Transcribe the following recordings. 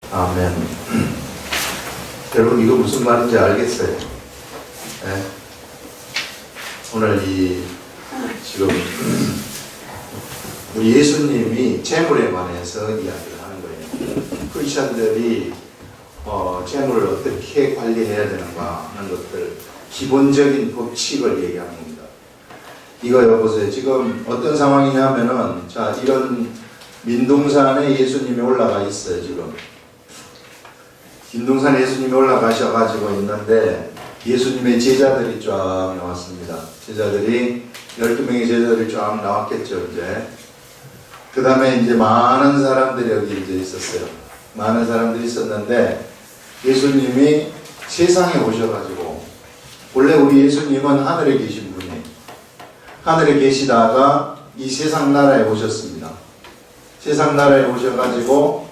아멘. 여러분, 이거 무슨 말인지 알겠어요? 네? 오늘 지금 우리 예수님이 재물에 관해서 이야기를 하는 거예요. 크리스천들이 재물을 어떻게 관리해야 되는가 하는 것들, 기본적인 법칙을 얘기하는 겁니다. 이거요, 보세요. 지금 어떤 상황이냐면은, 자, 이런 민둥산에 예수님이 올라가 있어요, 지금. 민둥산에 예수님이 올라가셔가지고 있는데, 예수님의 제자들이 쫙 나왔습니다. 제자들이, 12명의 제자들이 쫙 나왔겠죠, 이제. 그 다음에 이제 많은 사람들이 여기 이제 있었어요. 많은 사람들이 있었는데, 예수님이 세상에 오셔가지고, 원래 우리 예수님은 하늘에 계신 분이에요. 하늘에 계시다가 이 세상 나라에 오셨습니다. 세상 나라에 오셔가지고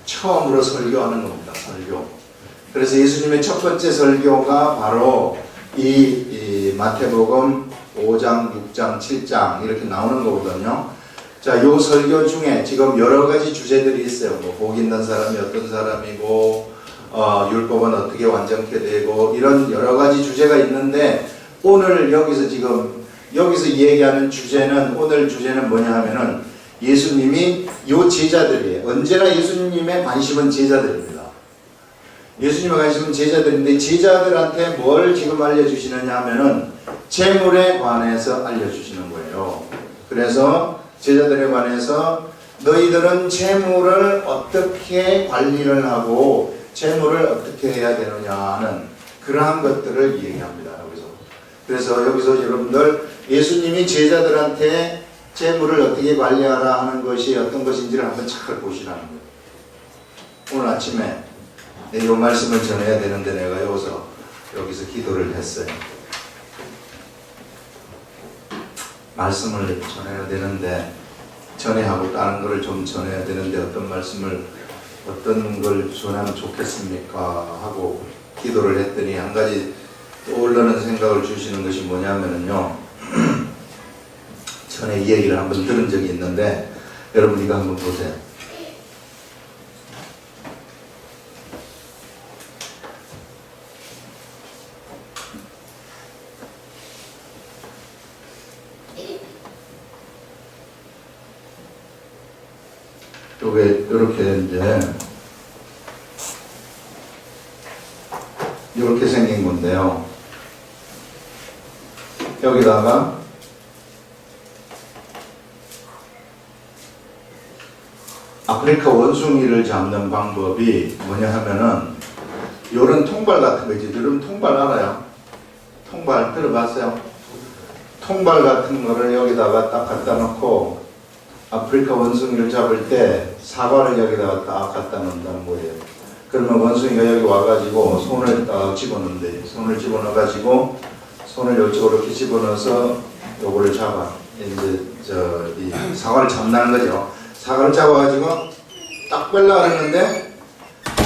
처음으로 설교하는 겁니다. 설교. 그래서 예수님의 첫 번째 설교가 바로 이 마태복음 5장, 6장, 7장 이렇게 나오는 거거든요. 자, 요 설교 중에 지금 여러 가지 주제들이 있어요. 뭐 복 있는 사람이 어떤 사람이고, 율법은 어떻게 완전케 되고, 이런 여러 가지 주제가 있는데, 오늘 여기서 얘기하는 주제는, 오늘 주제는 뭐냐 하면은, 예수님이 요 제자들이에요. 언제나 예수님의 관심은 제자들입니다. 예수님의 관심은 제자들인데, 제자들한테 뭘 지금 알려주시느냐 하면은, 재물에 관해서 알려주시는 거예요. 그래서, 제자들에 관해서, 너희들은 재물을 어떻게 관리를 하고, 재물을 어떻게 해야 되느냐 하는 그러한 것들을 얘기합니다. 그래서 여기서 여러분들 예수님이 제자들한테 재물을 어떻게 관리하라 하는 것이 어떤 것인지를 한번 잘 보시라는 거예요. 오늘 아침에 이 말씀을 전해야 되는데 내가 여기서 기도를 했어요. 말씀을 전해야 되는데 전해하고 다른 거를 좀 전해야 되는데 어떤 걸 전하면 좋겠습니까? 하고 기도를 했더니 한 가지 떠오르는 생각을 주시는 것이 뭐냐면요. 전에 이 얘기를 한번 들은 적이 있는데 여러분 이거 한번 보세요. 요게 이렇게 이렇게 생긴 건데요. 여기다가 아프리카 원숭이를 잡는 방법이 뭐냐 하면은 요런 통발 같은 거 있지. 여러분 통발 알아요? 통발 들어봤어요? 통발 같은 거를 여기다가 딱 갖다 놓고 아프리카 원숭이를 잡을 때 사과를 여기다가 딱 갖다 놓는다는 거예요. 그러면 원숭이가 여기 와가지고 손을 딱 집어넣는데, 손을 집어넣어가지고 손을 이쪽으로 이렇게 집어넣어서 요거를 잡아. 이제 이 사과를 잡는다는 거죠. 사과를 잡아가지고 딱 빼려고 하는데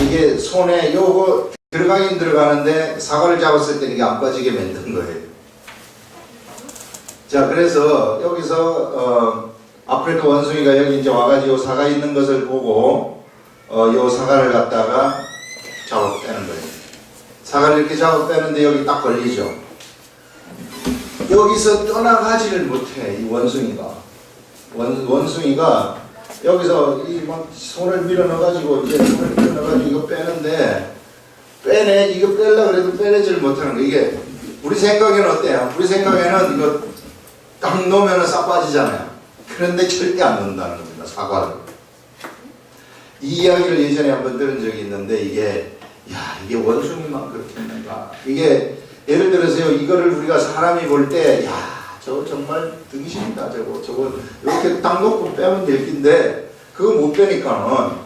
이게 손에 요거 들어가긴 들어가는데 사과를 잡았을 때 이게 안 빠지게 만든 거예요. 자, 그래서 여기서 아프리카 원숭이가 여기 이제 와가지고 사과 있는 것을 보고 요 사과를 갖다가 잡아 빼는 거예요. 사과를 이렇게 잡아 빼는데 여기 딱 걸리죠. 여기서 떠나가지를 못해, 이 원숭이가. 원숭이가 여기서 이 막 손을 밀어 넣어가지고 이제 손을 밀어 넣어가지고 이거 빼는데 이거 빼려고 해도 빼내지를 못하는 거. 이게 우리 생각에는 어때요? 우리 생각에는 이거 딱 놓으면 싹 빠지잖아요. 그런데 절대 안 넣는다는 겁니다, 사과를. 이 이야기를 예전에 한번 들은 적이 있는데 이게 원숭이만 그렇게 했는가. 이게 예를 들어서요, 이거를 우리가 사람이 볼 때 저거 정말 등신이다, 저거 이렇게 딱 놓고 빼면 될 텐데 그거 못 빼니까는.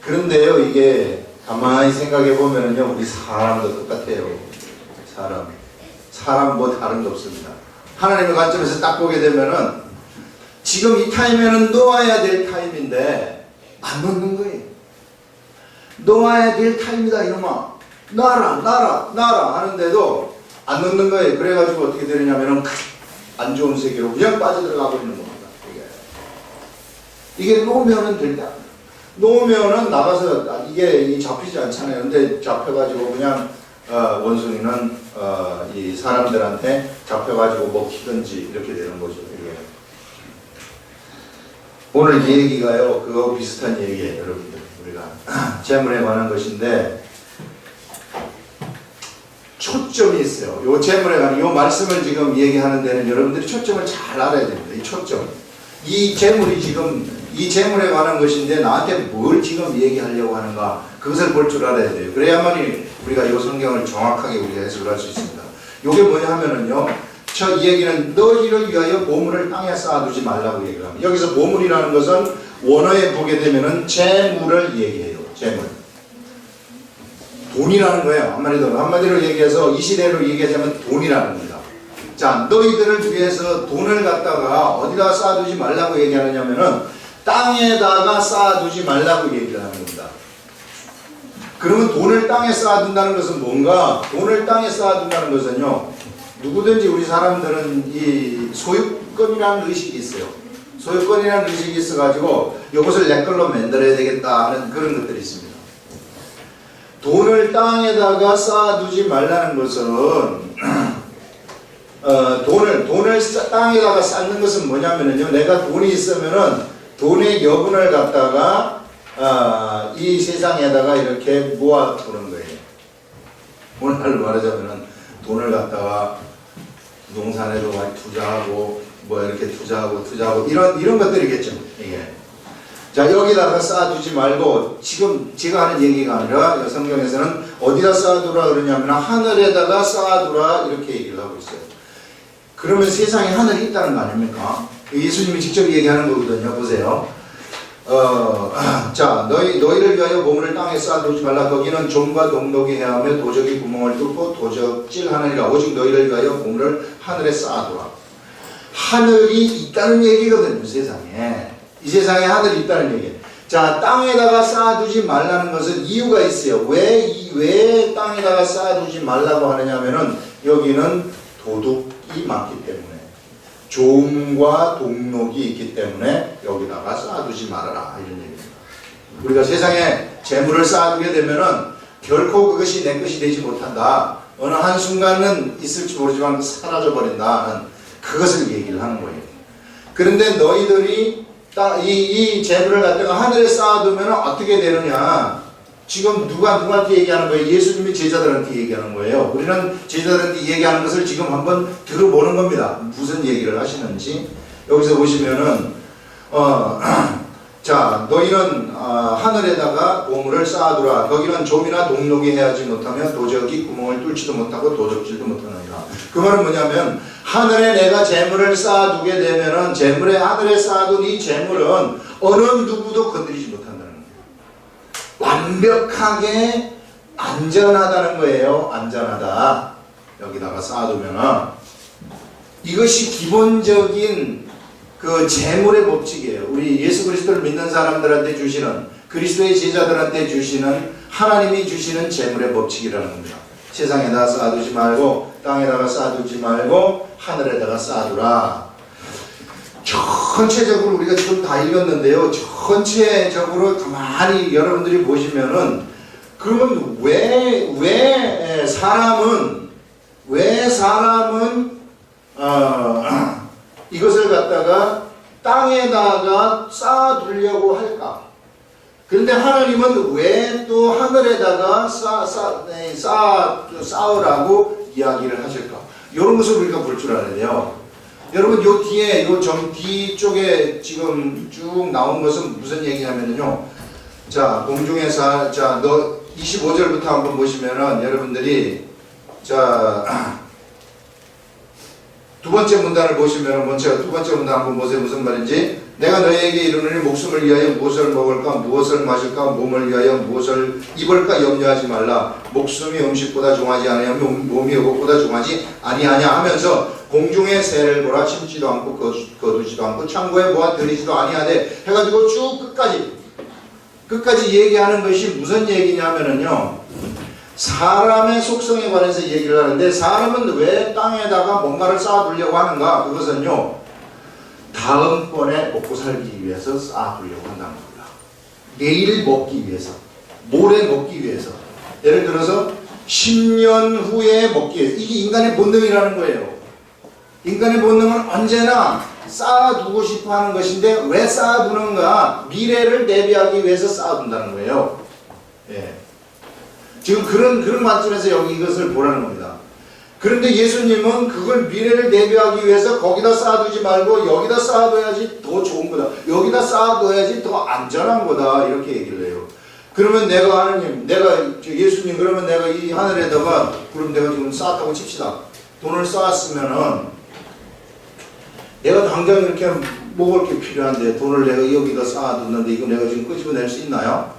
그런데요, 이게 가만히 생각해 보면은요, 우리 사람도 똑같아요. 사람 뭐 다른 거 없습니다. 하나님의 관점에서 딱 보게 되면은 지금 이 타임에는 놓아야 될 타임인데 안 놓는 거예요. 놓아야 될 타임이다 이놈아. 놔라 하는데도 안 놓는 거예요. 그래가지고 어떻게 되느냐면은 안 좋은 세계로 그냥 빠져들어가 버리는 겁니다. 이게 놓으면은 된다. 놓으면은 나가서 이게 잡히지 않잖아요. 근데 잡혀가지고 그냥 원숭이는 이 사람들한테 잡혀가지고 먹히든지 이렇게 되는 거죠. 이게. 오늘 이 얘기가요, 그거 비슷한 얘기예요, 여러분들. 우리가 재물에 관한 것인데 초점이 있어요. 요 재물에 관한 요 말씀을 지금 얘기하는 데는 여러분들이 초점을 잘 알아야 됩니다. 이 초점. 이 재물이 지금 이 재물에 관한 것인데 나한테 뭘 지금 얘기하려고 하는가, 그것을 볼 줄 알아야 돼요. 그래야만이 우리가 이 성경을 정확하게 우리가 해석을 할 수 있습니다. 이게 뭐냐 하면은요, 이 얘기는 너희를 위하여 보물을 땅에 쌓아두지 말라고 얘기를 합니다. 여기서 보물이라는 것은 원어에 보게 되면은 재물을 얘기해요. 재물. 돈이라는 거예요. 한마디로 얘기해서 이 시대로 얘기하자면 돈이라는 겁니다. 자, 너희들을 위해서 돈을 갖다가 어디다 쌓아두지 말라고 얘기하느냐면은 땅에다가 쌓아두지 말라고 얘기를 하는 겁니다. 그러면 돈을 땅에 쌓아둔다는 것은 뭔가? 돈을 땅에 쌓아둔다는 것은요, 누구든지 우리 사람들은 이 소유권이라는 의식이 있어요. 소유권이라는 의식이 있어가지고 이것을 내 걸로 만들어야 되겠다 하는 그런 것들이 있습니다. 돈을 땅에다가 쌓아두지 말라는 것은 돈을 땅에다가 쌓는 것은 뭐냐면요, 내가 돈이 있으면은 돈의 여분을 갖다가 이 세상에다가 이렇게 모아두는 거예요. 오늘날로 말하자면은 돈을 갖다가 부동산에도 많이 투자하고 뭐 이렇게 투자하고 이런 것들이겠죠. 이게. 자, 여기다가 쌓아두지 말고, 지금 제가 하는 얘기가 아니라 성경에서는 어디다 쌓아두라 그러냐면 하늘에다가 쌓아두라 이렇게 얘기를 하고 있어요. 그러면 세상에 하늘이 있다는 거 아닙니까? 예수님이 직접 얘기하는 거거든요. 보세요. 자, 너희를 위하여 보물을 땅에 쌓아두지 말라. 거기는 좀과 동독이 헤하며 도적이 구멍을 뚫고 도적질하느니라. 오직 너희를 위하여 보물을 하늘에 쌓아두라. 하늘이 있다는 얘기거든요. 세상에. 이 세상에 하늘이 있다는 얘기예요. 자, 땅에다가 쌓아두지 말라는 것은 이유가 있어요. 왜 땅에다가 쌓아두지 말라고 하느냐면은 여기는 도둑이 많기 때문에, 조음과 동록이 있기 때문에 여기다가 쌓아두지 말아라, 이런 얘기입니다. 우리가 세상에 재물을 쌓아두게 되면은 결코 그것이 내 것이 되지 못한다. 어느 한순간은 있을지 모르지만 사라져버린다는 그것을 얘기를 하는 거예요. 그런데 너희들이 이 재물을 갖다가 하늘에 쌓아두면 어떻게 되느냐? 지금 누구한테 얘기하는 거예요? 예수님이 제자들한테 얘기하는 거예요. 우리는 제자들한테 얘기하는 것을 지금 한번 들어보는 겁니다. 무슨 얘기를 하시는지. 여기서 보시면은 자, 너희는 하늘에다가 보물을 쌓아두라. 거기는 좀이나 동록이 헤하지 못하며 도적이 구멍을 뚫지도 못하고 도적질도 못하느니라. 그 말은 뭐냐면, 하늘에 내가 재물을 쌓아두게 되면은 재물에 하늘에 쌓아둔 이 재물은 어느 누구도 건드리지 못한다는 거예요. 완벽하게 안전하다는 거예요. 안전하다. 여기다가 쌓아두면은 이것이 기본적인 그 재물의 법칙이에요. 우리 예수 그리스도를 믿는 사람들한테 주시는, 그리스도의 제자들한테 주시는, 하나님이 주시는 재물의 법칙이라는 겁니다. 세상에다 쌓아두지 말고, 땅에다가 쌓아두지 말고 하늘에다가 쌓아두라. 전체적으로 우리가 지금 다 읽었는데요, 전체적으로 가만히 여러분들이 보시면은, 그러면 왜 사람은 이것을 갖다가 땅에다가 쌓아두려고 할까? 그런데 하나님은 왜 또 하늘에다가 쌓으라고 이야기를 하실까? 이런 것을 우리가 볼 줄 알아야 돼요. 여러분, 요 뒤에, 요 점 뒤쪽에 지금 쭉 나온 것은 무슨 얘기냐면요. 자, 공중에 자, 너 25절부터 한번 보시면은 여러분들이, 자, 두 번째 문단을 보시면, 먼저 두 번째 문단 한번 보세요. 무슨 말인지. 내가 너희에게 이르노니 목숨을 위하여 무엇을 먹을까, 무엇을 마실까, 몸을 위하여 무엇을 입을까 염려하지 말라. 목숨이 음식보다 중하지 아니하며 몸이 의복보다 중하지 아니하냐 하면서, 공중의 새를 보라. 심지도 않고 거두지도 않고 창고에 모아 들이지도 아니하되 해가지고 쭉 끝까지 얘기하는 것이 무슨 얘기냐면은요, 사람의 속성에 관해서 얘기를 하는데, 사람은 왜 땅에다가 뭔가를 쌓아두려고 하는가? 그것은요, 다음번에 먹고 살기 위해서 쌓아두려고 한다는 겁니다. 내일 먹기 위해서, 모레 먹기 위해서, 예를 들어서 10년 후에 먹기 위해서. 이게 인간의 본능이라는 거예요. 인간의 본능은 언제나 쌓아두고 싶어 하는 것인데, 왜 쌓아두는가? 미래를 대비하기 위해서 쌓아둔다는 거예요. 예. 지금 그런 관점에서 여기 이것을 보라는 겁니다. 그런데 예수님은 그걸 미래를 대비하기 위해서 거기다 쌓아두지 말고 여기다 쌓아둬야지 더 좋은 거다. 여기다 쌓아둬야지 더 안전한 거다. 이렇게 얘기를 해요. 그러면 내가 하느님, 예수님, 그러면 내가 이 하늘에다가, 그럼 내가 지금 쌓았다고 칩시다. 돈을 쌓았으면은 내가 당장 이렇게 먹을 게 필요한데 돈을 내가 여기다 쌓아뒀는데 이거 내가 지금 끄집어낼 수 있나요?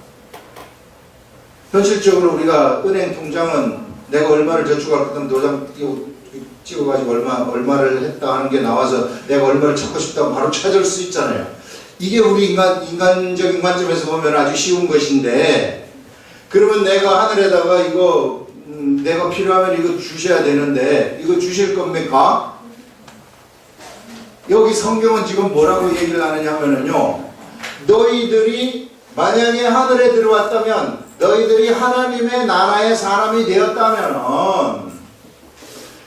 현실적으로 우리가 은행 통장은 내가 얼마를 저축할 거든 도장 찍어가지고 얼마를 했다 하는 게 나와서 내가 얼마를 찾고 싶다고 바로 찾을 수 있잖아요. 이게 우리 인간적인 관점에서 보면 아주 쉬운 것인데, 그러면 내가 하늘에다가 이거 내가 필요하면 이거 주셔야 되는데 이거 주실 겁니까? 여기 성경은 지금 뭐라고 얘기를 하느냐 하면은요, 너희들이 만약에 하늘에 들어왔다면, 너희들이 하나님의 나라의 사람이 되었다면은,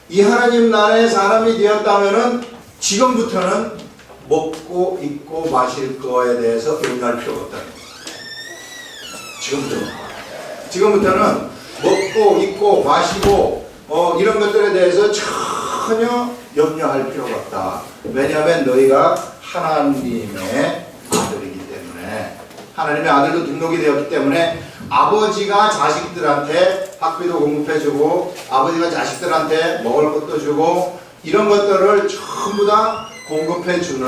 이 하나님 나라의 사람이 되었다면은 지금부터는 먹고 입고 마실 거에 대해서 염려할 필요가 없다는 거예요. 지금부터는 먹고 입고 마시고 이런 것들에 대해서 전혀 염려할 필요가 없다. 왜냐하면 너희가 하나님의 아들이기 때문에, 하나님의 아들로 등록이 되었기 때문에 아버지가 자식들한테 학비도 공급해주고 아버지가 자식들한테 먹을 것도 주고 이런 것들을 전부 다 공급해주는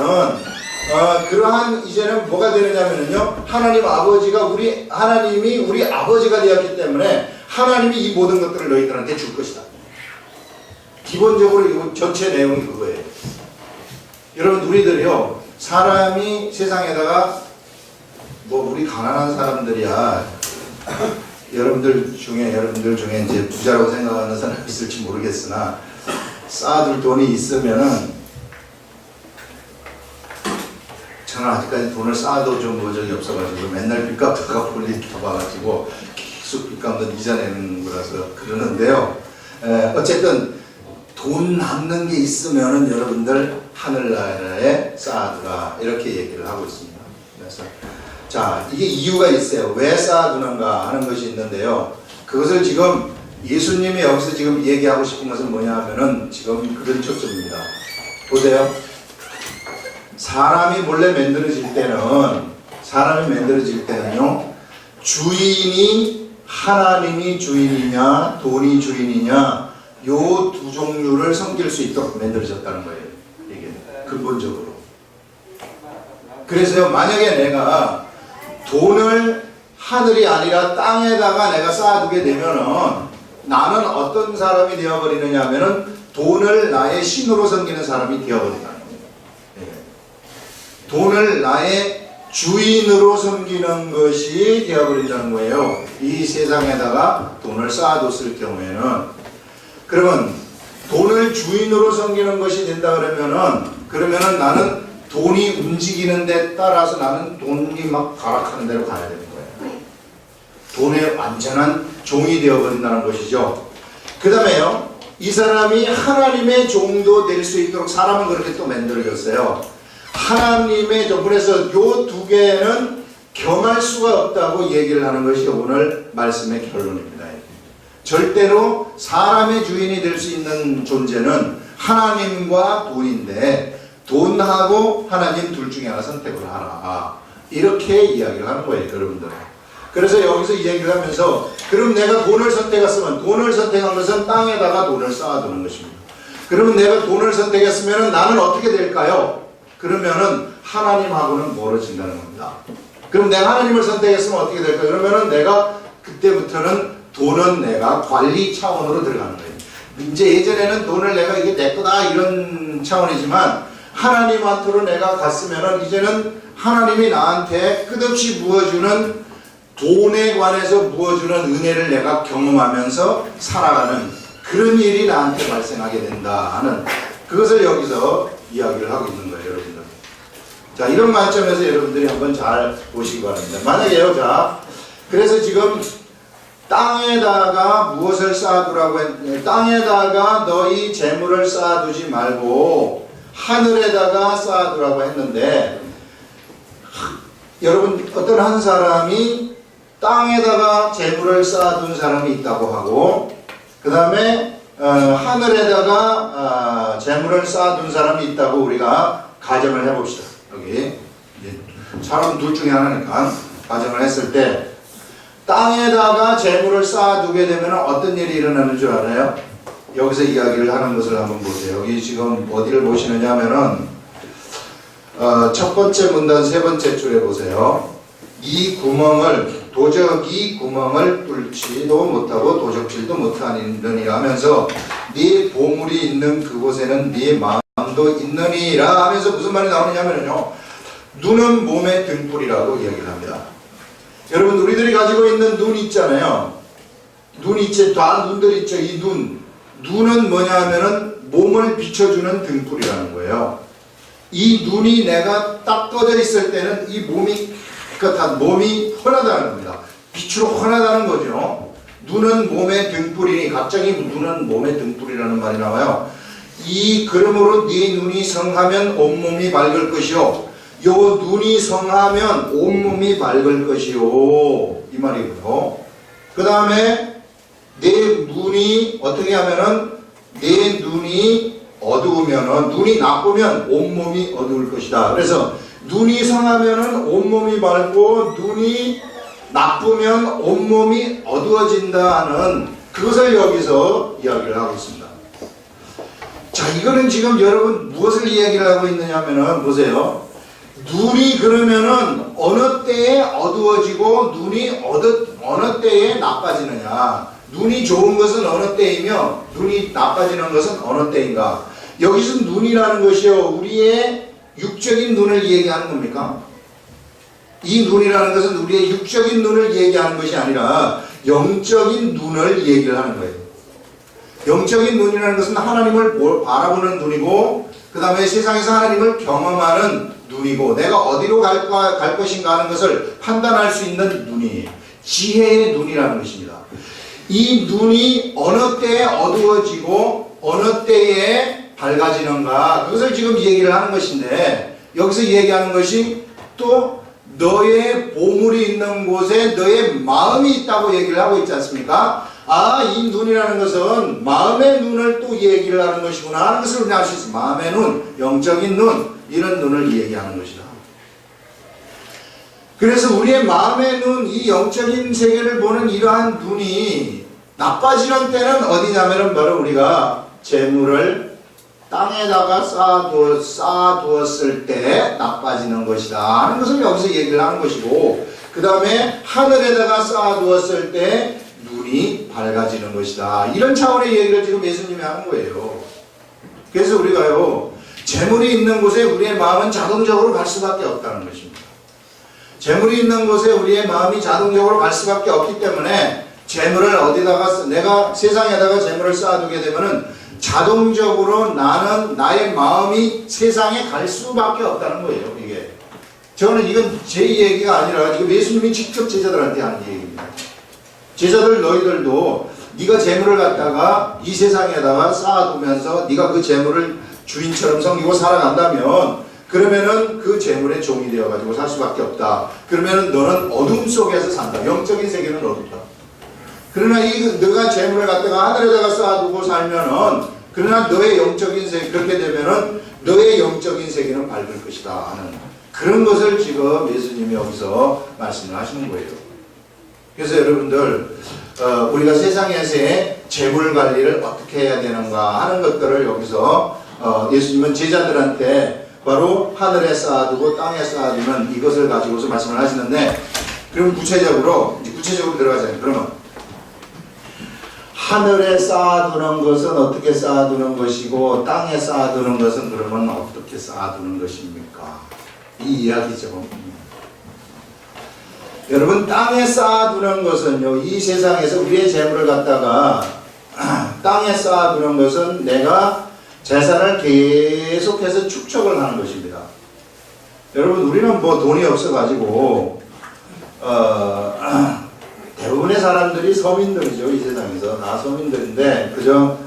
그러한, 이제는 뭐가 되느냐면요, 하나님이 우리 아버지가 되었기 때문에 하나님이 이 모든 것들을 너희들한테 줄 것이다. 기본적으로 이거 전체 내용이 그거예요. 여러분, 우리들이요, 사람이 세상에다가 우리 가난한 사람들이야, 여러분들 중에 이제 부자라고 생각하는 사람이 있을지 모르겠으나, 쌓아둘 돈이 있으면은, 저는 아직까지 돈을 쌓아도 좀 적이 없어가지고 맨날 빚값 볼일 봐가지고 계속 빚값은 이자 내는 거라서 그러는데요. 어쨌든 돈 남는 게 있으면은 여러분들 하늘나라에 쌓아두라, 이렇게 얘기를 하고 있습니다. 그래서 자, 이게 이유가 있어요. 왜 쌓아두는가 하는 것이 있는데요. 그것을 지금 예수님이 여기서 지금 얘기하고 싶은 것은 뭐냐 하면은 지금 그런 초점입니다. 보세요. 사람이 몰래 만들어질 때는요, 주인이 하나님이 주인이냐 돈이 주인이냐, 요 두 종류를 섬길 수 있도록 만들어졌다는 거예요. 이게 근본적으로. 그래서요, 만약에 내가 돈을 하늘이 아니라 땅에다가 내가 쌓아두게 되면은 나는 어떤 사람이 되어버리느냐 하면은 돈을 나의 신으로 섬기는 사람이 되어버린다는 거예요. 돈을 나의 주인으로 섬기는 것이 되어버린다는 거예요. 이 세상에다가 돈을 쌓아뒀을 경우에는. 그러면 돈을 주인으로 섬기는 것이 된다 그러면은 나는 돈이 움직이는 데 따라서 나는 돈이 막 가락하는 대로 가야 되는 거예요. 돈의 완전한 종이 되어버린다는 것이죠. 그 다음에요, 이 사람이 하나님의 종도 될 수 있도록 사람은 그렇게 또 만들어졌어요. 하나님의 종. 그래서 요 두 개는 겸할 수가 없다고 얘기를 하는 것이 오늘 말씀의 결론입니다. 절대로 사람의 주인이 될 수 있는 존재는 하나님과 돈인데, 돈하고 하나님 둘 중에 하나 선택을 하라, 이렇게 이야기를 하는 거예요, 여러분들. 그래서 여기서 이 얘기를 하면서, 그럼 내가 돈을 선택했으면, 돈을 선택한 것은 땅에다가 돈을 쌓아두는 것입니다. 그러면 내가 돈을 선택했으면 나는 어떻게 될까요? 그러면은 하나님하고는 멀어진다는 겁니다. 그럼 내가 하나님을 선택했으면 어떻게 될까요? 그러면은 내가 그때부터는 돈은 내가 관리 차원으로 들어가는 거예요. 이제 예전에는 돈을 내가 이게 내 거다 이런 차원이지만, 하나님한테로 내가 갔으면은 이제는 하나님이 나한테 끝없이 부어주는, 돈에 관해서 부어주는 은혜를 내가 경험하면서 살아가는 그런 일이 나한테 발생하게 된다 하는, 그것을 여기서 이야기를 하고 있는 거예요, 여러분들. 자, 이런 관점에서 여러분들이 한번 잘 보시기 바랍니다. 만약에요, 자, 그래서 지금 땅에다가 무엇을 쌓아두라고 했는데, 땅에다가 너희 재물을 쌓아두지 말고 하늘에다가 쌓아두라고 했는데, 여러분, 어떤 한 사람이 땅에다가 재물을 쌓아둔 사람이 있다고 하고, 그 다음에 하늘에다가 재물을 쌓아둔 사람이 있다고 우리가 가정을 해봅시다. 여기 사람 둘 중에 하나니까 가정을 했을 때, 땅에다가 재물을 쌓아두게 되면 어떤 일이 일어나는 줄 알아요? 여기서 이야기를 하는 것을 한번 보세요. 여기 지금 어디를 보시느냐 하면은 첫 번째 문단 세 번째 줄에 보세요. 이 구멍을 도적이 구멍을 뚫지도 못하고 도적질도 못하느니라 하면서 네 보물이 있는 그곳에는 네 마음도 있느니라 하면서 무슨 말이 나오느냐면요, 눈은 몸의 등불이라고 이야기를 합니다. 여러분, 우리들이 가지고 있는 눈 있잖아요. 눈 있지, 다 눈들 있죠. 이 눈은 뭐냐 하면은 몸을 비춰주는 등불이라는 거예요. 이 눈이 내가 딱 꺼져 있을 때는 이 몸이 깨끗한, 몸이 환하다는 겁니다. 빛으로 환하다는 거죠. 눈은 몸의 등불이니, 갑자기 눈은 몸의 등불이라는 말이 나와요. 그러므로 네 눈이 성하면 온몸이 밝을 것이요, 요 눈이 성하면 온몸이 밝을 것이요, 이 말이고요. 그 다음에 내 눈이 어떻게 하면은, 내 눈이 어두우면은, 눈이 나쁘면 온몸이 어두울 것이다. 그래서 눈이 성하면은 온몸이 밝고, 눈이 나쁘면 온몸이 어두워진다는 그것을 여기서 이야기를 하고 있습니다. 자, 이거는 지금 여러분 무엇을 이야기를 하고 있느냐 하면은, 보세요. 눈이 그러면은 어느 때에 어두워지고 눈이 어느 때에 나빠지느냐, 눈이 좋은 것은 어느 때이며 눈이 나빠지는 것은 어느 때인가. 여기서 눈이라는 것이요, 우리의 육적인 눈을 얘기하는 겁니까? 이 눈이라는 것은 우리의 육적인 눈을 얘기하는 것이 아니라 영적인 눈을 얘기를 하는 거예요. 영적인 눈이라는 것은 하나님을 바라보는 눈이고, 그 다음에 세상에서 하나님을 경험하는 눈이고, 내가 어디로 갈 것인가 하는 것을 판단할 수 있는 눈이 지혜의 눈이라는 것입니다. 이 눈이 어느 때에 어두워지고 어느 때에 밝아지는가, 그것을 지금 얘기를 하는 것인데, 여기서 얘기하는 것이 또 너의 보물이 있는 곳에 너의 마음이 있다고 얘기를 하고 있지 않습니까? 아, 이 눈이라는 것은 마음의 눈을 또 얘기를 하는 것이구나 하는 것을 우리는 알 수 있습니다. 마음의 눈, 영적인 눈, 이런 눈을 얘기하는 것이다. 그래서 우리의 마음의 눈, 이 영적인 세계를 보는 이러한 눈이 나빠지는 때는 어디냐면은 바로 우리가 재물을 땅에다가 쌓아두었을 때 나빠지는 것이다 하는 것을 여기서 얘기를 하는 것이고, 그 다음에 하늘에다가 쌓아두었을 때 눈이 밝아지는 것이다, 이런 차원의 얘기를 지금 예수님이 하는 거예요. 그래서 우리가요, 재물이 있는 곳에 우리의 마음은 자동적으로 갈 수밖에 없다는 것입니다. 재물이 있는 곳에 우리의 마음이 자동적으로 갈 수밖에 없기 때문에 재물을 어디다가, 내가 세상에다가 재물을 쌓아두게 되면은 자동적으로 나의 마음이 세상에 갈 수밖에 없다는 거예요. 이게 저는 이건 제 얘기가 아니라 지금 예수님이 직접 제자들한테 하는 얘기입니다. 제자들, 너희들도 네가 재물을 갖다가 이 세상에다가 쌓아두면서 네가 그 재물을 주인처럼 섬기고 살아간다면, 그러면은 그 재물의 종이 되어가지고 살 수밖에 없다. 그러면은 너는 어둠 속에서 산다. 영적인 세계는 어둡다. 그러나 너가 재물을 갖다가 하늘에다가 쌓아두고 살면은, 그러나 너의 영적인 세계, 그렇게 되면은 너의 영적인 세계는 밝을 것이다 하는 그런 것을 지금 예수님이 여기서 말씀을 하시는 거예요. 그래서 여러분들, 우리가 세상에서의 재물 관리를 어떻게 해야 되는가 하는 것들을 여기서 예수님은 제자들한테 바로 하늘에 쌓아두고 땅에 쌓아두는 이것을 가지고서 말씀을 하시는데, 그럼 구체적으로 들어가자면, 그러면 하늘에 쌓아두는 것은 어떻게 쌓아두는 것이고 땅에 쌓아두는 것은 그러면 어떻게 쌓아두는 것입니까? 이 이야기죠. 여러분, 땅에 쌓아두는 것은요, 이 세상에서 우리의 재물을 갖다가 땅에 쌓아두는 것은 내가 재산을 계속해서 축적을 하는 것입니다. 여러분 우리는 뭐 돈이 없어가지고 대부분의 사람들이 서민들이죠. 이 세상에서 다 서민들인데 그저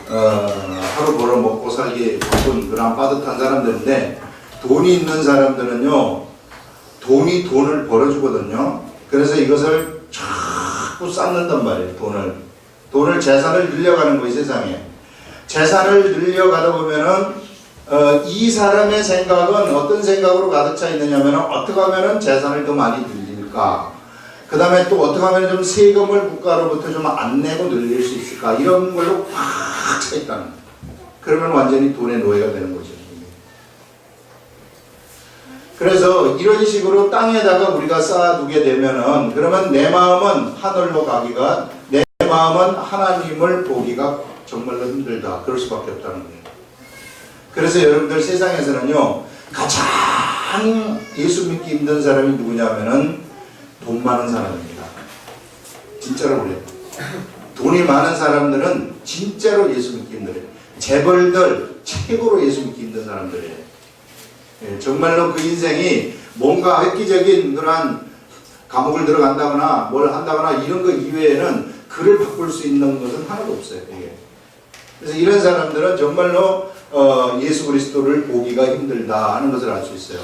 하루 벌어 먹고 살기 바쁜 그런 빠듯한 사람들인데 돈이 있는 사람들은요 돈이 돈을 벌어주거든요. 그래서 이것을 자꾸 쌓는단 말이에요. 돈을 재산을 늘려가는 거예요. 세상에 재산을 늘려가다 보면은 이 사람의 생각은 어떤 생각으로 가득 차 있느냐면 어떻게 하면은 재산을 더 많이 늘릴까, 그 다음에 또 어떻게 하면 좀 세금을 국가로부터 좀 안 내고 늘릴 수 있을까, 이런 걸로 꽉 차 있다는 거예요. 그러면 완전히 돈의 노예가 되는 거죠. 그래서 이런 식으로 땅에다가 우리가 쌓아두게 되면은 그러면 내 마음은 하늘로 가기가, 내 마음은 하나님을 보기가 정말로 힘들다. 그럴 수밖에 없다는 거예요. 그래서 여러분들 세상에서는요 가장 예수 믿기 힘든 사람이 누구냐면은 돈 많은 사람입니다. 진짜로 그래요. 돈이 많은 사람들은 진짜로 예수 믿기 힘들어요. 재벌들 최고로 예수 믿기 힘든 사람들이에요. 예, 정말로 그 인생이 뭔가 획기적인 그러한 감옥을 들어간다거나 뭘 한다거나 이런 거 이외에는 그를 바꿀 수 있는 것은 하나도 없어요. 이게. 그래서 이런 사람들은 정말로 예수 그리스도를 보기가 힘들다 하는 것을 알 수 있어요.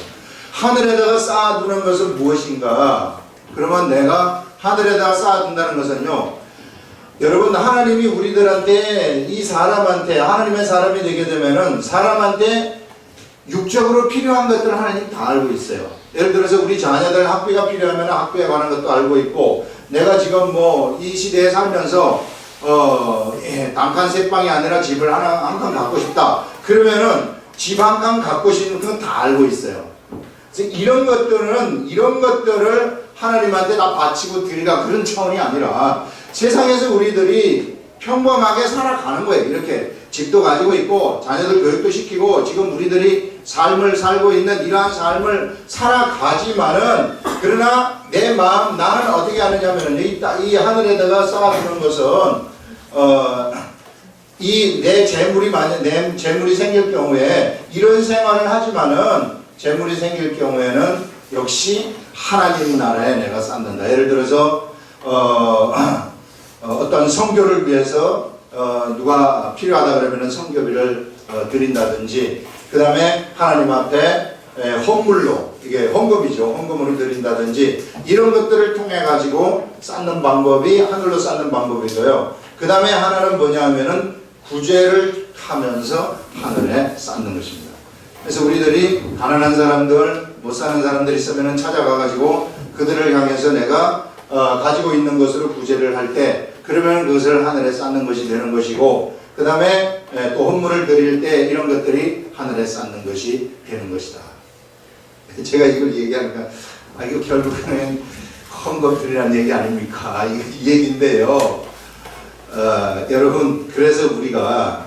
하늘에다가 쌓아두는 것은 무엇인가? 그러면 내가 하늘에다가 쌓아둔다는 것은요, 여러분 하나님이 우리들한테 이 사람한테 하나님의 사람이 되게 되면은 사람한테 육적으로 필요한 것들을 하나님 다 알고 있어요. 예를 들어서 우리 자녀들 학비가 필요하면 학비에 관한 것도 알고 있고, 내가 지금 뭐 이 시대에 살면서 단칸 세 방이 아니라 집을 한 칸 갖고 싶다. 그러면은 집 한 칸 갖고 싶은 건 다 알고 있어요. 이런 것들을 하나님한테 다 바치고 드리라 그런 차원이 아니라 세상에서 우리들이 평범하게 살아가는 거예요. 이렇게 집도 가지고 있고 자녀들 교육도 시키고 지금 우리들이 삶을 살고 있는 이러한 삶을 살아가지만은, 그러나 내 마음, 나는 어떻게 하느냐면은 이 하늘에다가 쌓아두는 것은 이 내 재물이 만약 내 재물이 생길 경우에 이런 생활을 하지만은 재물이 생길 경우에는 역시 하나님 나라에 내가 쌓는다. 예를 들어서 어떤 선교를 위해서 누가 필요하다 그러면은 선교비를 드린다든지, 그 다음에 하나님 앞에 헌물로, 이게 헌금이죠. 헌금으로 드린다든지 이런 것들을 통해 가지고 쌓는 방법이 하늘로 쌓는 방법이고요. 그 다음에 하나는 뭐냐 하면은 구제를 하면서 하늘에 쌓는 것입니다. 그래서 우리들이 가난한 사람들, 못 사는 사람들 있으면 찾아가 가지고 그들을 향해서 내가 가지고 있는 것으로 구제를 할 때, 그러면 그것을 하늘에 쌓는 것이 되는 것이고, 그 다음에 또 헌물을 드릴 때 이런 것들이 하늘에 쌓는 것이 되는 것이다. 제가 이걸 얘기하니까 이거 결국에는 헌금 드리라는 얘기 아닙니까? 이 얘기인데요. 여러분, 그래서 우리가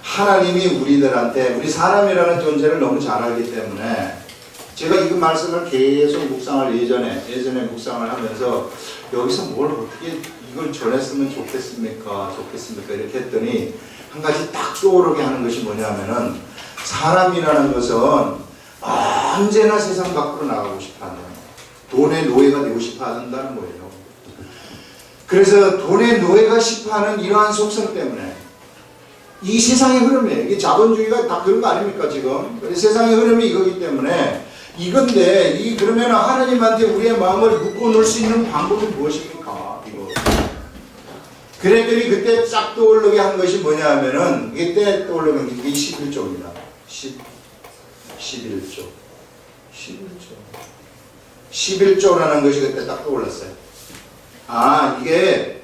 하나님이 우리들한테, 우리 사람이라는 존재를 너무 잘 알기 때문에 제가 이 말씀을 계속 묵상을 예전에 묵상을 하면서 여기서 뭘 어떻게 이걸 전했으면 좋겠습니까 이렇게 했더니 한 가지 딱 떠오르게 하는 것이 뭐냐면은, 사람이라는 것은 언제나 세상 밖으로 나가고 싶어하는, 돈의 노예가 되고 싶어 한다는 거예요. 그래서 돈의 노예가 싶어하는 이러한 속성 때문에 이 세상의 흐름이에요. 이게 자본주의가 다 그런 거 아닙니까 지금? 세상의 흐름이 이거기 때문에 이건데, 그러면 하나님한테 우리의 마음을 묶어놓을 수 있는 방법이 무엇입니까? 이거. 그랬더니 그때 싹 떠오르게 한 것이 뭐냐 하면은, 그때 떠오르는 게 이게 11조입니다. 11조. 11조라는 것이 그때 딱 떠올랐어요. 이게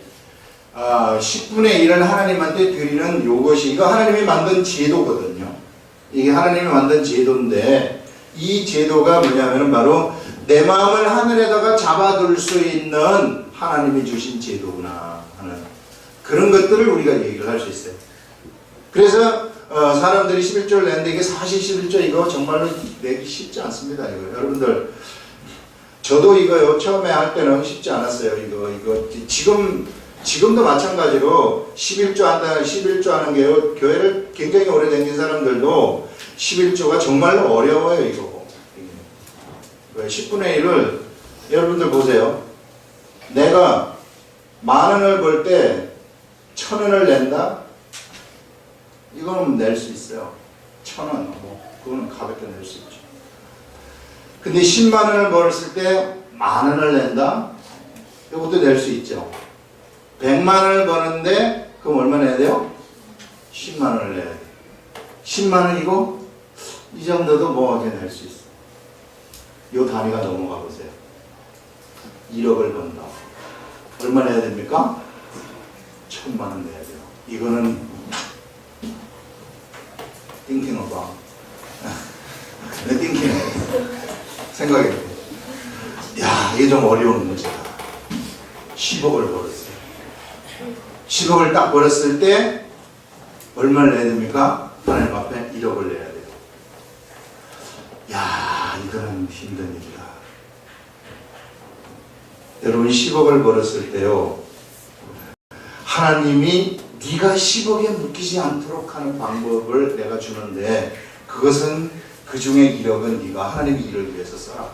10분의 1을 하나님한테 드리는 요것이, 이거 하나님이 만든 제도거든요. 이게 하나님이 만든 제도인데, 이 제도가 뭐냐면 바로 내 마음을 하늘에다가 잡아둘 수 있는 하나님이 주신 제도구나 하는 그런 것들을 우리가 얘기를 할 수 있어요. 그래서 사람들이 11조를 냈는데, 이게 사실 11조 이거 정말로 내기 쉽지 않습니다. 이거 여러분들, 저도 이거요 처음에 할 때는 쉽지 않았어요. 이거 지금도 마찬가지로 11조 하는 게요, 교회를 굉장히 오래 다닌 사람들도 11조가 정말로 어려워요. 이거 왜 10분의 1을 여러분들 보세요. 내가 10,000원을 벌 때 1,000원을 낸다? 이거는 낼 수 있어요. 1,000원. 그거는 가볍게 낼 수 있죠. 근데 10만 원을 벌었을 때 10,000원을 낸다? 이것도 낼 수 있죠. 100만 원을 버는데 그럼 얼마 내야 돼요? 10만 원을 내야 돼요. 10만 원이고 이 정도도 뭐하게 낼 수 있어요. 이 단위가 넘어가 보세요. 1억을 번다. 얼마 내야 됩니까? 1,000만 원 내야 돼요. 이거는 띵킹 오바. 내 띵킹 생각이 돼요. 야, 이게 좀 어려운 문제다. 10억을 벌었어요. 10억을 딱 벌었을 때 얼마를 내야 됩니까? 하나님 앞에 1억을 내야 돼요. 야, 이거는 힘든 일이다. 여러분 10억을 벌었을 때요, 하나님이 네가 10억에 묶이지 않도록 하는 방법을 내가 주는데, 그것은 그 중에 1억은 네가 하나님의 일을 위해서 써라.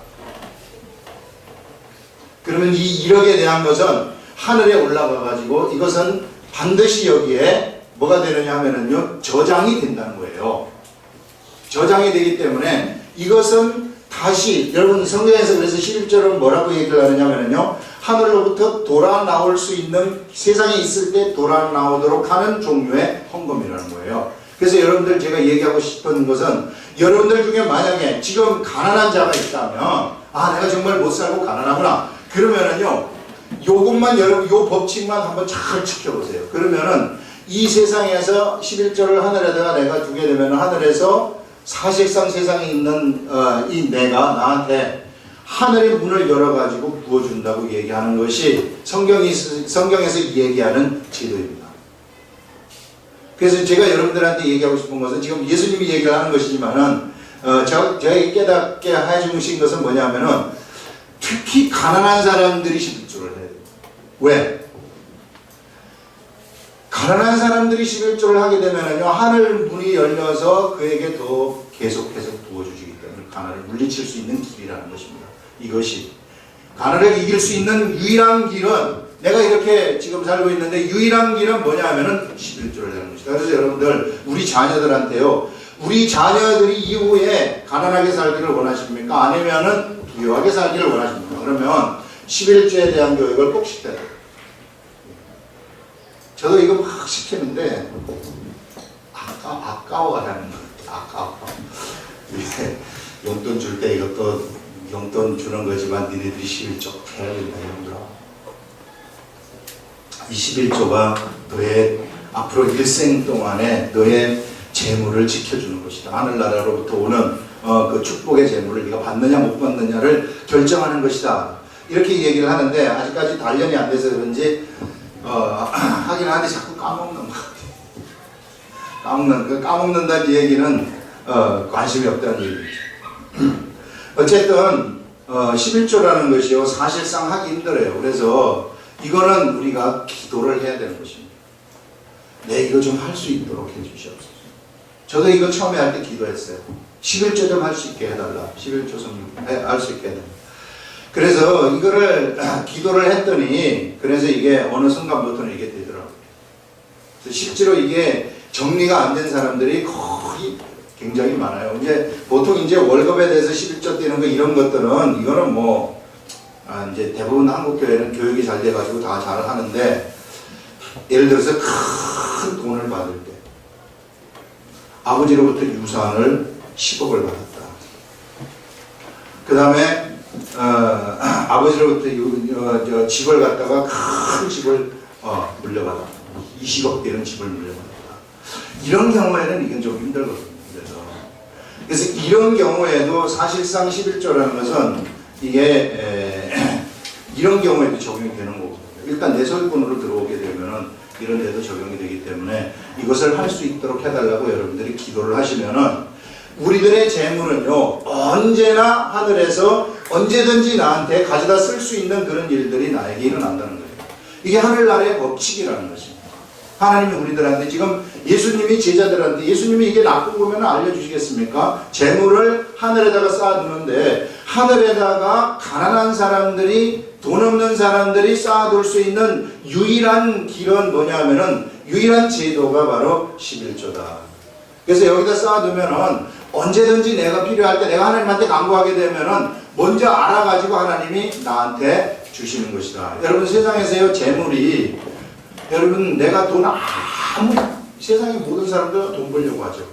그러면 이 1억에 대한 것은 하늘에 올라가 가지고 이것은 반드시 여기에 뭐가 되느냐 하면은요, 저장이 된다는 거예요. 저장이 되기 때문에 이것은 다시, 여러분 성경에서 그래서 11절은 뭐라고 얘기를 하느냐면요, 하늘로부터 돌아 나올 수 있는, 세상에 있을 때 돌아 나오도록 하는 종류의 헌금이라는 거예요. 그래서 여러분들 제가 얘기하고 싶은 것은, 여러분들 중에 만약에 지금 가난한 자가 있다면, 아, 내가 정말 못 살고 가난하구나. 그러면은요, 요것만 여러분, 요 법칙만 한번 잘 지켜보세요. 그러면은 이 세상에서 11절을 하늘에다가 내가 두게 되면 하늘에서 사실상 세상에 있는 이 내가 나한테 하늘의 문을 열어가지고 부어준다고 얘기하는 것이 성경에서 얘기하는 제도입니다. 그래서 제가 여러분들한테 얘기하고 싶은 것은, 지금 예수님이 얘기를 하는 것이지만은 저에게 깨닫게 해주신 것은 뭐냐면은, 특히 가난한 사람들이 11조를 해야 돼요. 왜? 가난한 사람들이 11조를 하게 되면은요, 하늘 문이 열려서 그에게 더 계속해서 부어주시기 때문에 가난을 물리칠 수 있는 길이라는 것입니다. 이것이 가난을 이길 수 있는 유일한 길은, 내가 이렇게 지금 살고 있는데 유일한 길은 뭐냐 하면은 11조를 하는 것이다. 그래서 여러분들, 우리 자녀들한테요, 우리 자녀들이 이후에 가난하게 살기를 원하십니까? 아니면은 부유하게 살기를 원하십니까? 그러면 11조에 대한 교육을 꼭 시켜야 돼요. 저도 이거 막 시키는데 아까워하는 거예요. 아까워. 용돈 줄 때 이것도 용돈 주는 거지만 니네들이 11조 해야 된다, 이놈들아. 이 11조가 너의 앞으로 일생 동안에 너의 재물을 지켜주는 것이다. 하늘나라로부터 오는 그 축복의 재물을 네가 받느냐 못 받느냐를 결정하는 것이다. 이렇게 얘기를 하는데, 아직까지 단련이 안 돼서 그런지 하긴 하는데 자꾸 까먹는 것 같아요. 까먹는다는 얘기는 관심이 없다는 얘기죠. 어쨌든 11조라는 것이요, 사실상 하기 힘들어요. 그래서 이거는 우리가 기도를 해야 되는 것입니다. 네, 이거 좀 할 수 있도록 해주시옵소서. 저도 이거 처음에 할 때 기도했어요. 11조 좀 할 수 있게 해달라. 11조 좀 할 수 있게 해달라. 그래서 이거를 기도를 했더니, 그래서 이게 어느 순간부터는 이게 되더라고요. 그래서 실제로 이게 정리가 안 된 사람들이 거의 굉장히 많아요. 이제 보통 이제 월급에 대해서 11조 떼는 거, 이런 것들은, 이거는 뭐 이제 대부분 한국 교회는 교육이 잘 돼가지고 다 잘 하는데, 예를 들어서 큰 돈을 받을 때 아버지로부터 유산을 10억을 받았다. 그 다음에 아버지로부터 집을 갖다가 큰 집을 물려받았다. 20억 되는 집을 물려받았다. 이런 경우에는 이건 좀 힘들거든요. 그래서 이런 경우에도 사실상 11조라는 것은 이게 이런 경우에도 적용이 되는 거거든요. 일단 내 소유권으로 들어오게 되면은 이런 데도 적용이 되기 때문에 이것을 할 수 있도록 해달라고 여러분들이 기도를 하시면은, 우리들의 재물은요, 언제나 하늘에서 언제든지 나한테 가져다 쓸 수 있는 그런 일들이 나에게 일어난다는 거예요. 이게 하늘나라의 법칙이라는 것입니다. 하나님이 우리들한테 지금 예수님이 제자들한테 예수님이 이게 나쁜 거면 알려주시겠습니까? 재물을 하늘에다가 쌓아두는데 하늘에다가 가난한 사람들이 돈 없는 사람들이 쌓아둘 수 있는 유일한 길은 뭐냐면은 유일한 제도가 바로 11조다. 그래서 여기다 쌓아두면은 언제든지 내가 필요할 때 내가 하나님한테 간구하게 되면은 먼저 알아가지고 하나님이 나한테 주시는 것이다. 여러분 세상에서요 재물이 여러분 내가 돈 아무 세상의 모든 사람들 돈 벌려고 하죠.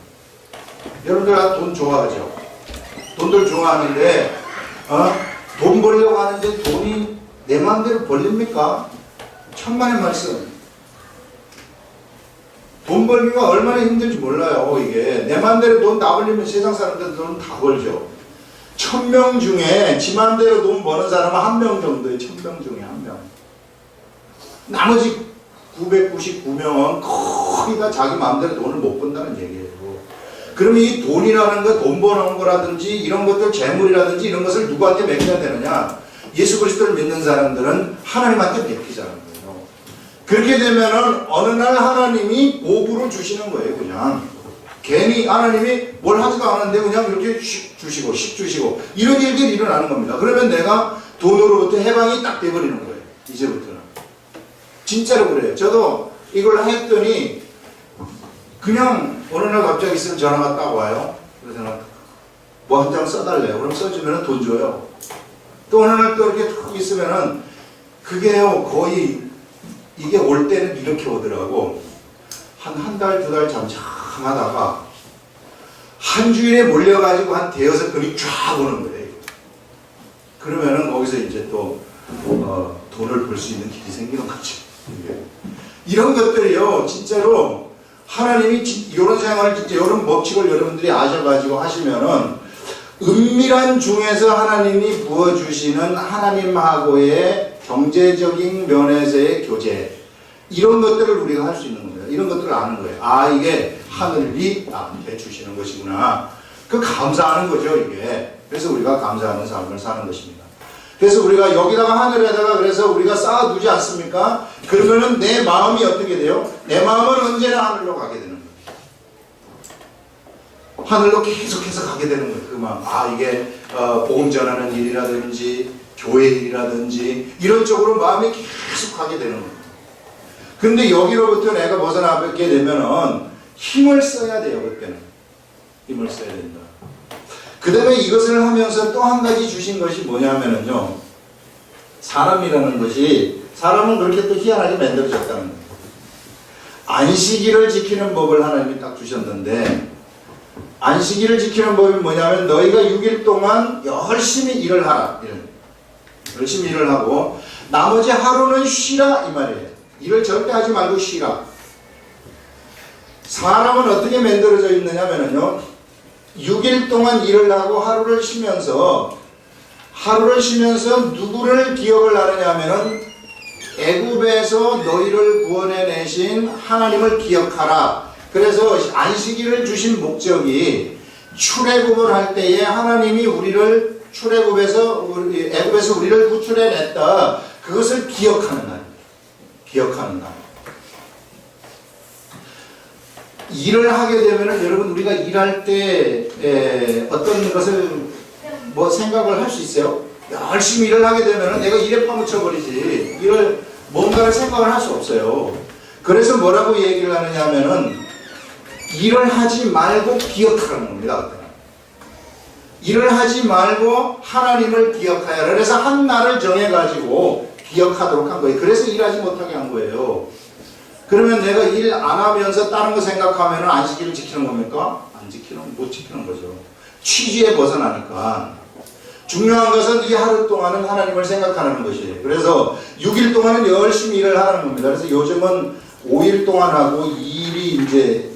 여러분들 돈 좋아하죠. 돈들 좋아하는데 돈 벌려고 하는데 돈이 내 마음대로 벌립니까? 천만의 말씀. 돈 벌기가 얼마나 힘든지 몰라요. 이게 내 마음대로 돈 다 벌리면 세상 사람들 돈 다 벌죠. 1000명 중에 지 마음대로 돈 버는 사람은 1명 정도예요. 1000명 중에 1명. 나머지 999명은 거의 다 자기 마음대로 돈을 못 번다는 얘기예요. 그러면 이 돈이라는 거, 돈 버는 거라든지 이런 것들, 재물이라든지 이런 것을 누구한테 맡겨야 되느냐? 예수 그리스도를 믿는 사람들은 하나님한테 맡기자는 거예요. 그렇게 되면은 어느 날 하나님이 복으로 주시는 거예요. 그냥 괜히 하나님이 뭘 하지도 않았는데 그냥 이렇게 슉 주시고 슉 주시고 이런 일들이 일어나는 겁니다. 그러면 내가 돈으로부터 해방이 딱 돼버리는 거예요. 이제부터는 진짜로 그래요. 저도 이걸 했더니 그냥 어느 날 갑자기 쓰는 전화가 딱 와요. 그래서 뭐 한 장 써달래요. 그럼 써주면 돈 줘요. 또 어느 날 또 이렇게 툭 있으면은 그게요 거의 이게 올 때는 이렇게 오더라고. 한 달, 2달 잠잠하다가 한 주일에 몰려가지고 한 대여섯 건이 쫙 오는 거예요. 그러면은 거기서 이제 또 돈을 벌 수 있는 길이 생기는 거죠. 이런 것들이요 진짜로 하나님이 이런 생활을 진짜 이런 법칙을 여러분들이 아셔가지고 하시면은 은밀한 중에서 하나님이 부어주시는 하나님하고의 경제적인 면에서의 교제 이런 것들을 우리가 할 수 있는 거예요. 이런 것들을 아는 거예요. 아 이게 하늘이 나한테 주시는 것이구나. 그 감사하는 거죠 이게. 그래서 우리가 감사하는 삶을 사는 것입니다. 그래서 우리가 여기다가 하늘에다가 그래서 우리가 쌓아두지 않습니까? 그러면은 내 마음이 어떻게 돼요? 내 마음은 언제나 하늘로 가게 되는 거예요. 하늘로 계속해서 가게 되는 거예요. 그 마음. 아 이게 복음 전하는 일이라든지 교회 일이라든지 이런 쪽으로 마음이 계속 가게 되는 거예요. 근데 여기로부터 내가 벗어나게 되면은 힘을 써야 돼요. 그때는 힘을 써야 된다. 그 다음에 이것을 하면서 또 한 가지 주신 것이 뭐냐면은요 사람이라는 것이 사람은 그렇게 또 희한하게 만들어졌다는 거예요. 안식일을 지키는 법을 하나님이 딱 주셨는데 안식일을 지키는 법이 뭐냐면 너희가 6일 동안 열심히 일을 하라. 열심히 일을 하고 나머지 하루는 쉬라 이 말이에요. 일을 절대 하지 말고 쉬라. 사람은 어떻게 만들어져 있느냐면요 6일 동안 일을 하고 하루를 쉬면서 누구를 기억을 하느냐 하면은 애굽에서 너희를 구원해내신 하나님을 기억하라. 그래서 안식일을 주신 목적이 출애굽을 할 때에 하나님이 우리를 애굽에서 우리를 구출해냈다. 그것을 기억하는 날. 기억하는 날. 일을 하게 되면은 여러분 우리가 일할 때 어떤 것을 뭐 생각을 할 수 있어요? 열심히 일을 하게 되면은 내가 일에 파묻혀 버리지. 일을 뭔가를 생각을 할 수 없어요. 그래서 뭐라고 얘기를 하느냐 하면은 일을 하지 말고 기억하라는 겁니다. 일을 하지 말고 하나님을 기억하여라. 그래서 한 날을 정해가지고 기억하도록 한 거예요. 그래서 일하지 못하게 한 거예요. 그러면 내가 일 안 하면서 다른 거 생각하면 안식일을 지키는 겁니까? 못 지키는 거죠. 취지에 벗어나니까. 중요한 것은 이 하루 동안은 하나님을 생각하는 것이에요. 그래서 6일 동안은 열심히 일을 하는 겁니다. 그래서 요즘은 5일 동안 하고 2일이 이제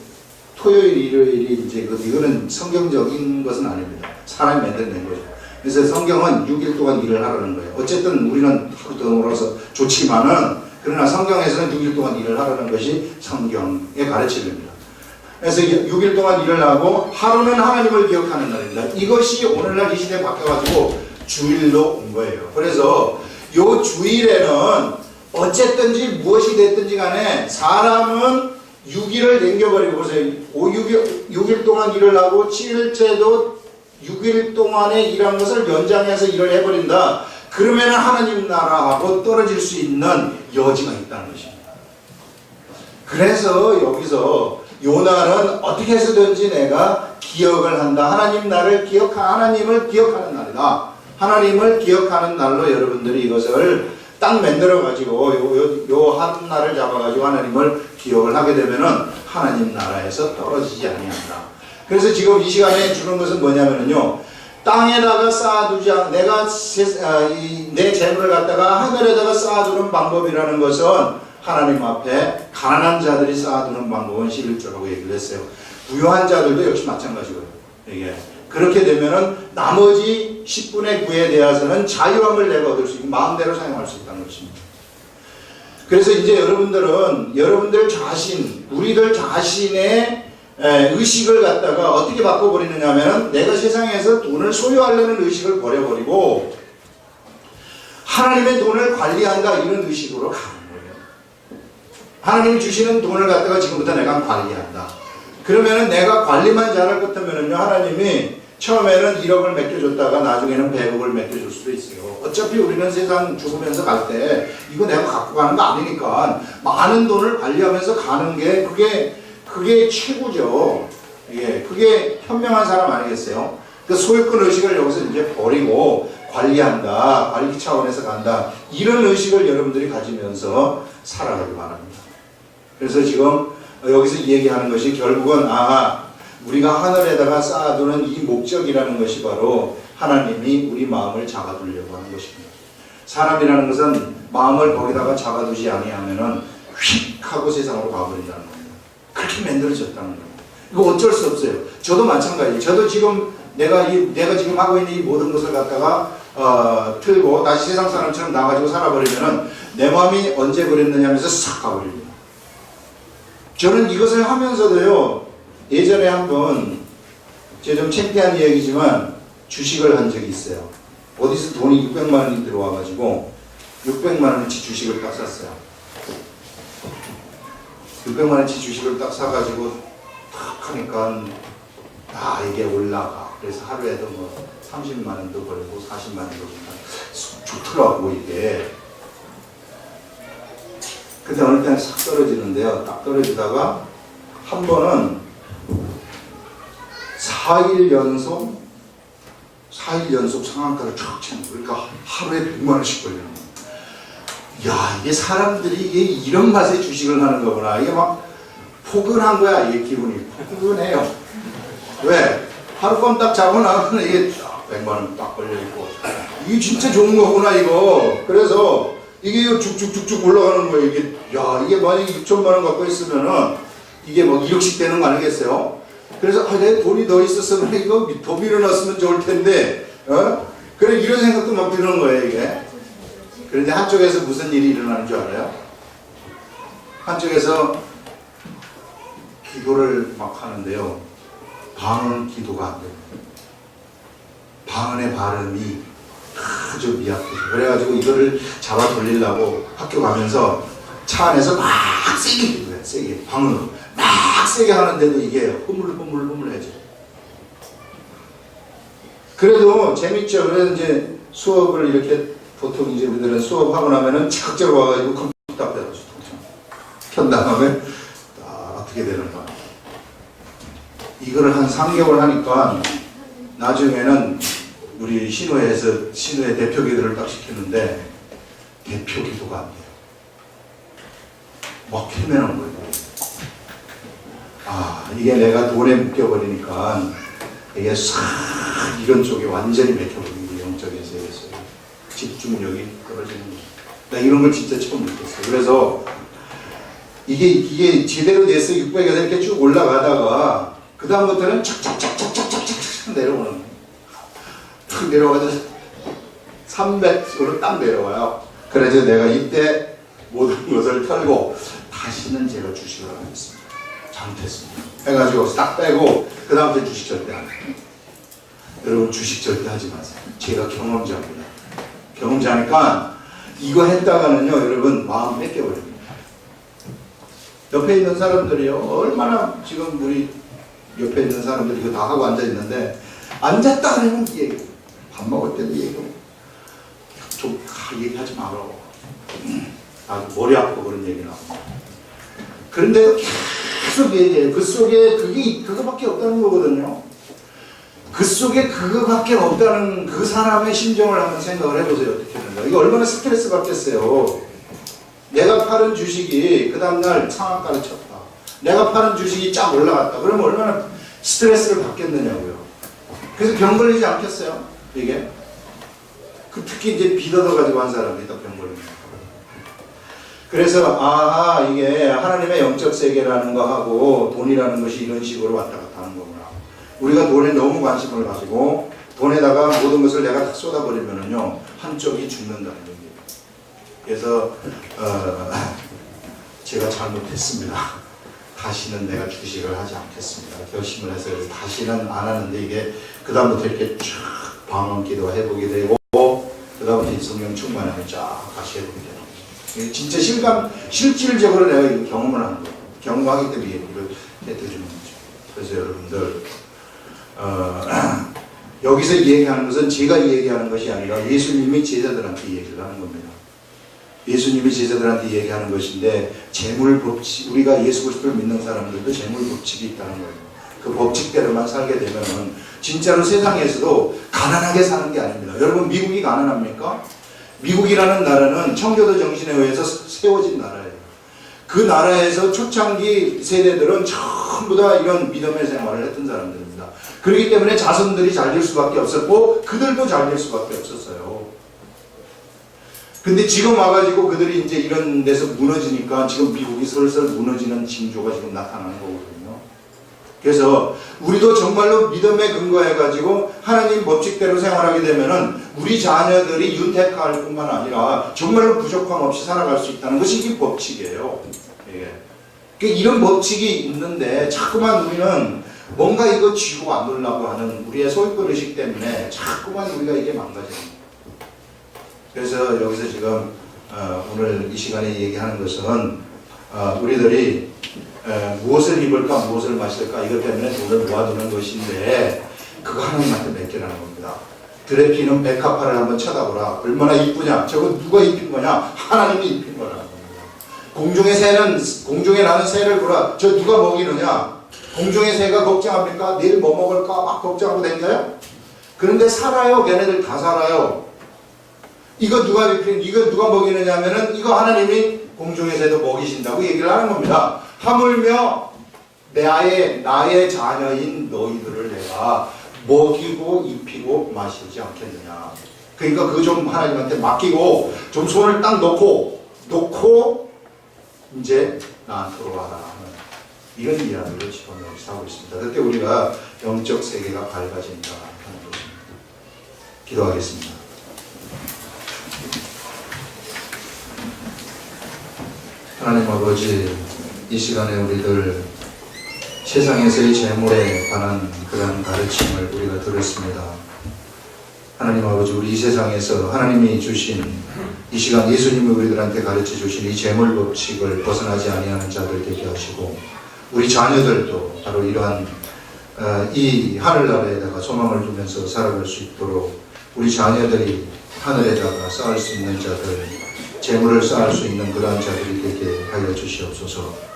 토요일, 일요일이 이제 이거는 성경적인 것은 아닙니다. 사람이 만들어낸 거죠. 그래서 성경은 6일 동안 일을 하라는 거예요. 어쨌든 우리는 하루 동안으로서 좋지만은 그러나 성경에서는 6일 동안 일을 하라는 것이 성경의 가르침입니다. 그래서 6일 동안 일을 하고 하루는 하나님을 기억하는 날입니다. 이것이 오늘날 이 시대에 바뀌어가지고 주일로 온 거예요. 그래서 요 주일에는 어쨌든지 무엇이 됐든지 간에 사람은 6일을 남겨버리고 보세요. 6일 동안 일을 하고 7일째도 6일 동안에 일한 것을 연장해서 일을 해버린다. 그러면 하나님 나라하고 떨어질 수 있는 여지가 있다는 것입니다. 그래서 여기서 요나는 어떻게 해서든지 내가 기억을 한다. 하나님을 기억하는 날이다. 하나님을 기억하는 날로 여러분들이 이것을 딱 만들어 가지고 요 한 날을 잡아 가지고 하나님을 기억을 하게 되면은 하나님 나라에서 떨어지지 아니한다. 그래서 지금 이 시간에 주는 것은 뭐냐면요. 땅에다가 쌓아두지 않, 내 재물을 갖다가 하늘에다가 쌓아두는 방법이라는 것은 하나님 앞에 가난한 자들이 쌓아두는 방법은 11조라고 얘기를 했어요. 부유한 자들도 역시 마찬가지고요. 이게 그렇게 되면은 나머지 10분의 9에 대해서는 자유함을 내가 얻을 수 있고 마음대로 사용할 수 있다는 것입니다. 그래서 이제 여러분들 자신, 우리들 자신의 의식을 갖다가 어떻게 바꿔버리느냐 하면 내가 세상에서 돈을 소유하려는 의식을 버려버리고 하나님의 돈을 관리한다 이런 의식으로 가는 거예요. 하나님이 주시는 돈을 갖다가 지금부터 내가 관리한다. 그러면은 내가 관리만 잘할 것 같으면은요, 하나님이 처음에는 1억을 맡겨줬다가 나중에는 100억을 맡겨줄 수도 있어요. 어차피 우리는 세상 죽으면서 갈 때 이거 내가 갖고 가는 거 아니니까 많은 돈을 관리하면서 가는 게 그게 최고죠. 예, 그게 현명한 사람 아니겠어요? 그 소유권 의식을 여기서 이제 버리고 관리한다, 관리 차원에서 간다, 이런 의식을 여러분들이 가지면서 살아가기 바랍니다. 그래서 지금 여기서 얘기하는 것이 결국은 우리가 하늘에다가 쌓아두는 이 목적이라는 것이 바로 하나님이 우리 마음을 잡아두려고 하는 것입니다. 사람이라는 것은 마음을 거기다가 잡아두지 아니하면은 휙 하고 세상으로 가버린다는 겁니다. 그렇게 만들어졌다는 겁니다. 이거 어쩔 수 없어요. 저도 마찬가지예요. 저도 지금 내가 지금 하고 있는 이 모든 것을 갖다가 틀고 다시 세상 사람처럼 나가지고 살아버리면은 내 마음이 언제 그랬느냐 하면서 싹 가버립니다. 저는 이것을 하면서도요, 예전에 한번 제가 좀 창피한 이야기지만 주식을 한 적이 있어요. 어디서 돈이 600만 원이 들어와가지고 600만 원어치 주식을 딱 샀어요. 600만 원어치 주식을 딱 사가지고 탁 하니까 이게 올라가. 그래서 하루에도 뭐 30만 원도 벌고 40만 원도 벌고 좋더라고 이게. 근데 어느 때는 싹 떨어지는데요. 딱 떨어지다가 한 번은 4일 연속 상한가를 쫙 치는 거예요. 그러니까 하루에 100만 원씩 걸리는 거예요. 야, 이게 사람들이 이런 맛에 주식을 하는 거구나. 이게 막 포근한 거야. 이게 기분이 포근해요. 왜? 하룻밤 딱 자고 나면 이게 100만 원 딱 걸려있고 이게 진짜 좋은 거구나 이거. 그래서 이게 쭉쭉쭉쭉 올라가는 거예요. 이게 만약에 6천만 원 갖고 있으면은 이게 막 1억씩 되는 거 아니겠어요? 그래서 내 돈이 더 있었으면 이거 더 밀어놨으면 좋을 텐데, 그래 이런 생각도 막 드는 거예요 이게. 그런데 한쪽에서 무슨 일이 일어나는 줄 알아요? 한쪽에서 기도를 막 하는데요, 방언 기도가 안 돼요. 방언의 발음이 아주 미약해요. 그래가지고 이거를 잡아 돌리려고 학교 가면서 차 안에서 막 세게 기도해요. 세게 방언으로 막 세게 하는데도 이게 흐물흐물해져. 그래도 재밌죠. 그래서 이제 수업을 이렇게 보통 이제 우리들은 수업하고 나면은 착착 와가지고 컴퓨터 앞에 켠 다음에 어떻게 되는가. 이거를 한 3개월 하니까 나중에는 우리 신우의 대표 기도를 딱 시켰는데 대표 기도가 안 돼요. 막 헤매는 거예요. 이게 내가 돈에 묶여버리니까 이게 싹 이런 쪽에 완전히 맥혀버리는 게 영적인 세계에서 집중력이 떨어지는 거예요. 나 이런 걸 진짜 처음 느꼈어요. 그래서 이게 제대로 돼서 600에서 이렇게 쭉 올라가다가 그 다음부터는 착착착착착착착 내려오는 거예요. 탁 내려가서 300으로 딱 내려와요. 그래서 내가 이때 모든 것을 털고 다시는 제가 주식을 안 했습니다. 잘못했습니다. 해가지고 딱 빼고 그 다음부터 주식 절대 안 해요. 여러분 주식 절대 하지 마세요. 제가 경험자입니다. 경험자니까 이거 했다가는요, 여러분, 마음 뺏겨버립니다. 옆에 있는 사람들이요, 얼마나 지금 우리 옆에 있는 사람들이 이거 다 하고 앉아있는데, 앉았다 그러면 이 얘기, 밥 먹을 때도 얘기하고, 좀 얘기하지 말라고. 아주 머리 아프고 그런 얘기 나옵니다. 그런데 계속 얘기해요. 그 속에 그거밖에 없다는 거거든요. 그 속에 그거밖에 없다는 그 사람의 심정을 한번 생각을 해보세요. 어떻게 하는가. 이거 얼마나 스트레스 받겠어요. 내가 파는 주식이 그 다음날 상한가를 쳤다. 내가 파는 주식이 쫙 올라갔다. 그러면 얼마나 스트레스를 받겠느냐고요. 그래서 병 걸리지 않겠어요? 이게? 특히 이제 빚 얻어가지고 한 사람이 더 병 걸립니다. 그래서 이게 하나님의 영적 세계라는 거하고 돈이라는 것이 이런 식으로 왔다 갔다 하는 거구나. 우리가 돈에 너무 관심을 가지고 돈에다가 모든 것을 내가 다 쏟아버리면은요, 한쪽이 죽는다는 얘기예요. 그래서 제가 잘못했습니다. 다시는 내가 주식을 하지 않겠습니다. 결심을 해서 다시는 안 하는데, 이게 그 다음부터 이렇게 쫙 방언 기도 해보게 되고, 그 다음부터 성령 충만하면 쫙 다시 해보게 되고, 진짜 실질적으로 내가 이거 경험을 하는 거예요. 경험하기 때문에 얘기를 해드리는 거죠. 그래서 여러분들, 여기서 얘기하는 것은 제가 얘기하는 것이 아니라 예수님이 제자들한테 얘기를 하는 겁니다. 예수님이 제자들한테 얘기하는 것인데, 재물 법칙, 우리가 예수 그리스도를 믿는 사람들도 재물 법칙이 있다는 거예요. 그 법칙대로만 살게 되면은 진짜로 세상에서도 가난하게 사는 게 아닙니다. 여러분, 미국이 가난합니까? 미국이라는 나라는 청교도 정신에 의해서 세워진 나라예요. 그 나라에서 초창기 세대들은 전부 다 이런 믿음의 생활을 했던 사람들입니다. 그렇기 때문에 자손들이 잘 될 수밖에 없었고, 그들도 잘 될 수밖에 없었어요. 근데 지금 와가지고 그들이 이제 이런 데서 무너지니까 지금 미국이 슬슬 무너지는 징조가 지금 나타나는 거거든요. 그래서 우리도 정말로 믿음에 근거해가지고 하나님 법칙대로 생활하게 되면은 우리 자녀들이 윤택할 뿐만 아니라 정말로 부족함 없이 살아갈 수 있다는 것이 이 법칙이에요. 예. 그러니까 이런 법칙이 있는데 자꾸만 우리는 뭔가 이거 쥐고 안 놀라고 하는 우리의 소유의식 때문에 자꾸만 우리가 이게 망가집니다. 그래서 여기서 지금 오늘 이 시간에 얘기하는 것은 우리들이 무엇을 입을까 무엇을 마실까 이것 때문에 돈을 모아두는 것인데, 그거 하나님한테 맡기라는 겁니다. 들에 피는 백합화를 한번 쳐다보라. 얼마나 이쁘냐. 저거 누가 입힌 거냐. 하나님이 입힌 거라는 겁니다. 공중에 나는 새를 보라. 저 누가 먹이느냐. 공중의 새가 걱정합니까? 내일 뭐 먹을까 막 걱정하고 다녀요. 그런데 살아요. 걔네들 다 살아요. 이거 누가 먹이느냐 하면은 이거 하나님이 공중의 새도 먹이신다고 얘기를 하는 겁니다. 하물며 나의 자녀인 너희들을 내가 먹이고 입히고 마시지 않겠느냐. 그러니까 그거 좀 하나님한테 맡기고 좀 손을 딱 놓고 이제 나한테로 와라 하는 이런 이야기를 지금 여기서 하고 있습니다. 그때 우리가 영적 세계가 밝아진다 하는 것입니다. 기도하겠습니다. 하나님 아버지, 이 시간에 우리들 세상에서의 재물에 관한 그런 가르침을 우리가 들었습니다. 하나님 아버지, 우리 이 세상에서 하나님이 주신 이 시간 예수님이 우리들한테 가르쳐 주신 이 재물 법칙을 벗어나지 아니하는 자들 되게 하시고, 우리 자녀들도 바로 이러한 이 하늘나라에다가 소망을 두면서 살아갈 수 있도록 우리 자녀들이 하늘에다가 쌓을 수 있는 자들, 재물을 쌓을 수 있는 그러한 자들이 되게 하여 주시옵소서.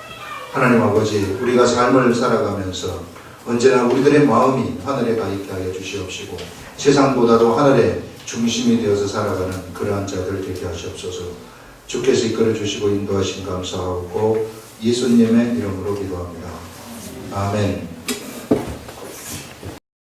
하나님 아버지, 우리가 삶을 살아가면서 언제나 우리들의 마음이 하늘에 가 있게 하여 주시옵시고, 세상보다도 하늘의 중심이 되어서 살아가는 그러한 자들 되게 하시옵소서. 주께서 이끌어 주시고 인도하신 감사하고 예수님의 이름으로 기도합니다. 아멘.